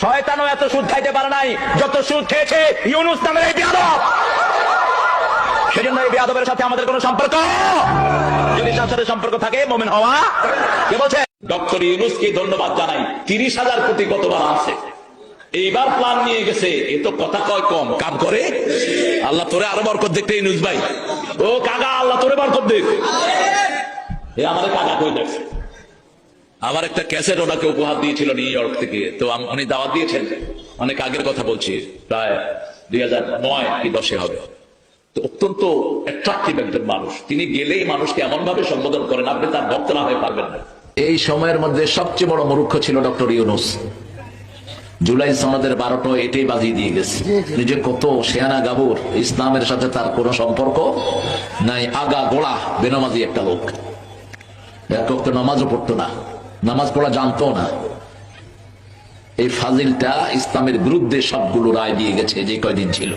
শয়তানও এত সুদ খাইতে পারে নাই যত সুদ খেয়েছে ইউনূস নামের এই বেয়াদব। সেজন্য এই বেয়াদবের সাথে আমাদের কোনো সম্পর্ক, যদি তার সাথে সম্পর্ক থাকে মুমিন হওয়া। কে বলছে? ডক্টর ইউনূসকে ধন্যবাদ জানাই, 30,000 কোটি কতবার আছে, এইবার প্ল্যান নিয়ে গেছে। এ তো কথা কয় কম, কাম করে। আল্লাহ তোরে আরো বরকত দেখতে ইউনূস ভাই। ও কাকা, আল্লাহ তোরে বরকত দেখ। এ আমাদের কাকা কই দেখছে। আমার একটা ক্যাসেট ওনাকে উপহার দিয়েছিল নিউ ইয়র্ক থেকে, তো উনি দাওয়াত দিয়েছেন, অনেক আগের কথা বলছি, প্রায় 2009 কি 10 হবে। তো অত্যন্ত অ্যাট্রাকটিভ একজন মানুষ, তিনি গেলেই মানুষকে এমন ভাবে সম্বোধন করেন আপনি তার ভক্ত না হয়ে পারবেন না। এই সময়ের মধ্যে সবচেয়ে বড় মূর্খ ছিল ডক্টর ইউনূস। জুলাই সনদের 12টা এটাই বাজিয়ে দিয়ে গেছে। নিজে কত শেয়ানা গাবুর, ইসলামের সাথে তার কোনো সম্পর্ক নাই, আগা গোড়া বেনামাজি একটা লোক। একক তো নামাজও পড়তো না, নামাজ পড়া জানতো না। এই ফাজিলটা ইসলামের বিরুদ্ধে সবগুলো রায় দিয়ে গেছে যে কয়দিন ছিল।